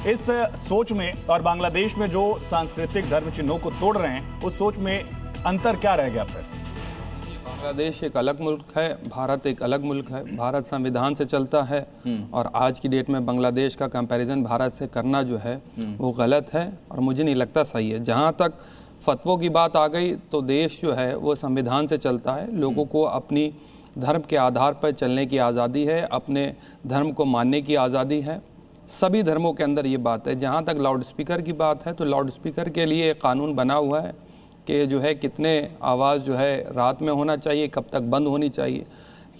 इस सोच में और बांग्लादेश में जो सांस्कृतिक धर्म चिन्हों को तोड़ रहे हैं, उस सोच में अंतर क्या रह गया फिर? बांग्लादेश एक अलग मुल्क है, भारत एक अलग मुल्क है। भारत संविधान से चलता है और आज की डेट में बांग्लादेश का कंपैरिजन भारत से करना जो है वो गलत है और मुझे नहीं लगता सही है। जहाँ तक फतवों की बात आ गई तो देश जो है वो संविधान से चलता है। लोगों को अपनी धर्म के आधार पर चलने की आज़ादी है, अपने धर्म को मानने की आज़ादी है। सभी धर्मों के अंदर ये बात है। जहाँ तक लाउड स्पीकर की बात है तो लाउड स्पीकर के लिए एक कानून बना हुआ है कि जो है कितने आवाज़ जो है रात में होना चाहिए, कब तक बंद होनी चाहिए।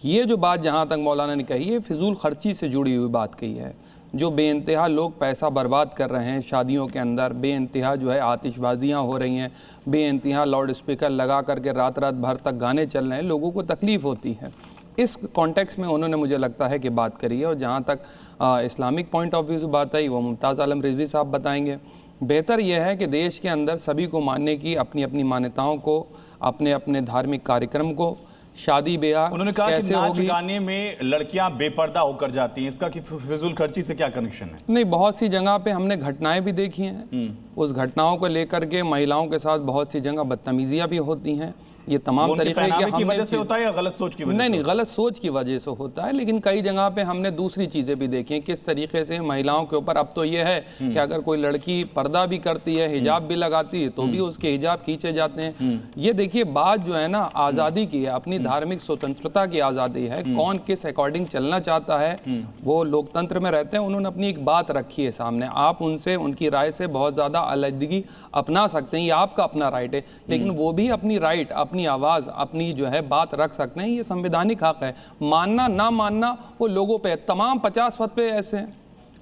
ये जो बात जहाँ तक मौलाना ने कही है, फिजूल खर्ची से जुड़ी हुई बात कही है। जो बेइंतहा लोग पैसा बर्बाद कर रहे हैं शादियों के अंदर, बेइंतहा जो है आतिशबाजियाँ हो रही हैं, बेइंतहा लाउड स्पीकर लगा करके रात रात भर तक गाने चल रहे हैं, लोगों को तकलीफ़ होती है। इस कॉन्टेक्स्ट में उन्होंने मुझे लगता है कि बात करी है। और जहाँ तक इस्लामिक पॉइंट ऑफ व्यू से बात आई वो मुमताज़ आलम रिजवी साहब बताएंगे। बेहतर यह है कि देश के अंदर सभी को मानने की, अपनी अपनी मान्यताओं को, अपने अपने धार्मिक कार्यक्रम को, शादी ब्याह उन्होंने कहा कि नाच गाने में लड़कियां बेपर्दा होकर जाती हैं, इसका कि फिजूल खर्ची से क्या कनेक्शन है? नहीं, बहुत सी जगह पे हमने घटनाएं भी देखी हैं। उस घटनाओं को लेकर के महिलाओं के साथ बहुत सी जगह बदतमीजियां भी होती हैं। ये तमाम तरीके की वजह से होता है या गलत सोच की वजह से? नहीं, गलत सोच की वजह से होता है। लेकिन कई जगह पे हमने दूसरी चीज़ें भी देखी हैं, किस तरीके से महिलाओं के ऊपर। अब तो ये है कि अगर कोई लड़की पर्दा भी करती है, हिजाब भी लगाती है, तो भी उसके हिजाब खींचे जाते हैं। ये देखिए, बात जो है ना आज़ादी की है, अपनी धार्मिक स्वतंत्रता की आज़ादी है। कौन किस अकॉर्डिंग चलना चाहता है, वो लोकतंत्र में रहते हैं। उन्होंने अपनी एक बात रखी है सामने, आप उनसे, उनकी राय से बहुत ज़्यादा अलग अपना सकते हैं, ये आपका अपना राइट है। लेकिन वो भी अपनी राइट, अपनी आवाज़, अपनी जो है बात रख सकते हैं। ये संवैधानिक हक है। मानना ना मानना वो लोगों पे। तमाम 50 फतवे ऐसे हैं,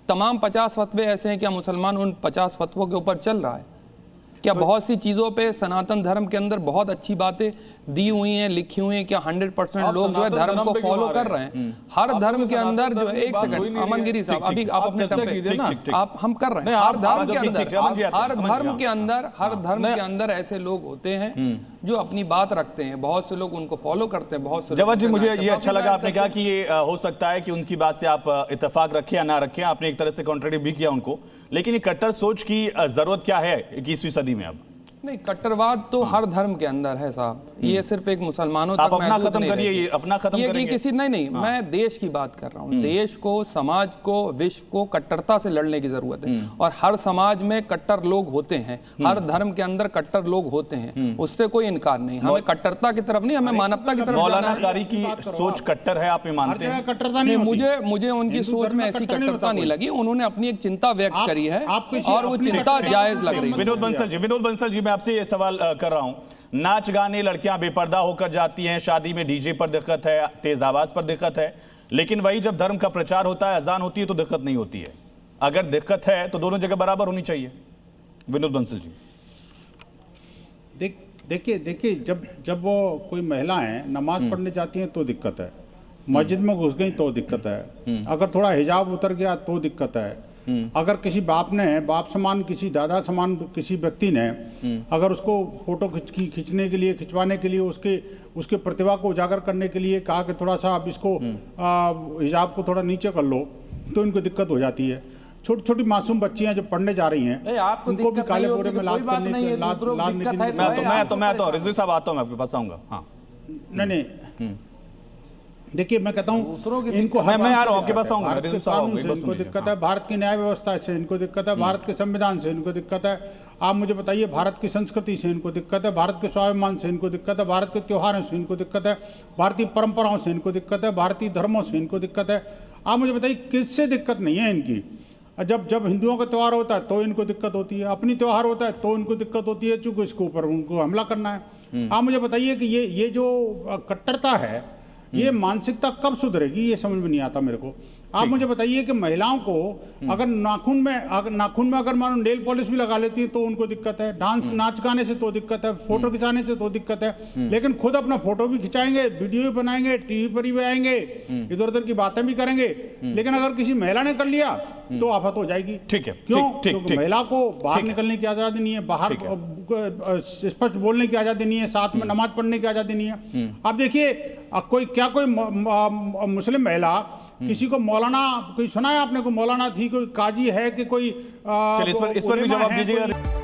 तमाम 50 फतवे ऐसे हैं। क्या मुसलमान उन 50 फतवों के ऊपर चल रहा है? क्या बहुत सी चीज़ों पे सनातन धर्म के अंदर बहुत अच्छी बातें दी हुई हैं, लिखी हुई हैं? क्या 100% लोग जो है धर्म को फॉलो कर रहे हैं? हर धर्म के अंदर जो है, एक सेकंड अमनगिरी साहब, अभी आप अपने टर्म पे, आप हम कर रहे हैं। हर धर्म के अंदर, हर धर्म के अंदर, हर धर्म के अंदर ऐसे लोग होते हैं जो अपनी बात रखते हैं। बहुत से लोग उनको फॉलो करते हैं। बहुत से जवाद जी, मुझे ये अच्छा लगा आपने कहा कि ये हो सकता है कि उनकी बात से आप इत्तेफाक रखें या ना रखें। आपने एक तरह से कॉन्ट्रडिक्ट भी किया उनको, लेकिन ये कट्टर सोच की जरूरत क्या है 21वीं सदी में? अब नहीं, कट्टरवाद तो हर धर्म के अंदर है साहब। ये सिर्फ एक मुसलमानों तक अपना खत्म करिए, ये अपना खत्म करेंगे। किसी नहीं, मैं देश की बात कर रहा हूँ। देश को, समाज को, विश्व को कट्टरता से लड़ने की जरूरत है। और हर समाज में कट्टर लोग होते हैं, हर धर्म के अंदर कट्टर लोग होते हैं, उससे कोई इनकार नहीं। हमें कट्टरता की तरफ नहीं, हमें मानवता की तरफ। मौलाना कारी की सोच कट्टर है, आप ये मानते हैं? कट्टरता नहीं, मुझे उनकी सोच में ऐसी कट्टरता नहीं लगी। उन्होंने अपनी एक चिंता व्यक्त करी है और वो चिंता जायज लग रही है। विनोद बंसल जी, मैं आपसे ये सवाल कर रहा हूं। नाच गाने, लड़कियां बेपर्दा होकर जाती हैं, शादी में डीजे पर दिक्कत है, तेज आवाज पर दिक्कत है, लेकिन वही जब धर्म का प्रचार होता है, अजान होती है तो दिक्कत नहीं होती है। अगर दिक्कत है तो दोनों जगह बराबर होनी चाहिए। विनोद बंसल जी, देखिए, जब वो कोई महिलाएं नमाज पढ़ने जाती हैं तो दिक्कत है, मस्जिद में घुस गई तो दिक्कत है, अगर थोड़ा हिजाब उतर गया तो दिक्कत है, अगर किसी बाप समान, किसी दादा समान किसी व्यक्ति ने अगर उसको फोटो खिंचवाने के लिए उसके प्रतिभा को उजागर करने के लिए कहा कि थोड़ा सा आप इसको हिजाब को थोड़ा नीचे कर लो, तो इनको दिक्कत हो जाती है। छोटी छोटी मासूम बच्चियां जो पढ़ने जा रही हैं, उनको भी काले बोरे में लाद करने के मैं तो रिजवी साहब आता हूं, मैं आपके पास आऊंगा। हाँ, नहीं, देखिए, मैं कहता हूँ इनको मैं आ रहा हूं आपके पास आऊंगा। भारत के कानून से इनको दिक्कत है, भारत की न्याय व्यवस्था से इनको दिक्कत है, भारत के संविधान से इनको दिक्कत है। आप मुझे बताइए, भारत की संस्कृति से इनको दिक्कत है, भारत के स्वाभिमान से इनको दिक्कत है, भारत के त्योहारों से इनको दिक्कत है, भारतीय परंपराओं से इनको दिक्कत है, भारतीय धर्मों से इनको दिक्कत है। आप मुझे बताइए किससे दिक्कत नहीं है इनकी? जब हिंदुओं का त्यौहार होता है तो इनको दिक्कत होती है, अपनी त्यौहार होता है तो इनको दिक्कत होती है, चूंकि इसके ऊपर उनको हमला करना है। आप मुझे बताइए कि ये जो कट्टरता है, ये मानसिकता कब सुधरेगी, ये समझ में नहीं आता मेरे को। आप मुझे बताइए कि महिलाओं को अगर नाखून में अगर मानो नेल पॉलिश भी लगा लेती है तो उनको दिक्कत है, नाच गाने से तो दिक्कत है, फोटो खिंचाने से तो दिक्कत है, लेकिन खुद अपना फोटो भी खिंचाएंगे, वीडियो भी बनाएंगे, टीवी पर ही भी आएंगे, इधर उधर की बातें भी करेंगे। लेकिन अगर किसी महिला ने कर लिया तो आफत हो जाएगी। ठीक है, क्यों? क्योंकि महिला को बाहर निकलने की आजादी नहीं है, बाहर स्पष्ट बोलने की आजादी नहीं है, साथ में नमाज पढ़ने की आजादी नहीं है। अब देखिए, कोई मुस्लिम महिला किसी को मौलाना, कोई सुना है आपने को मौलाना थी, कोई काजी है कि कोई चलिए इस पर भी उलेमा जवाब है, दीजिएगा। कोई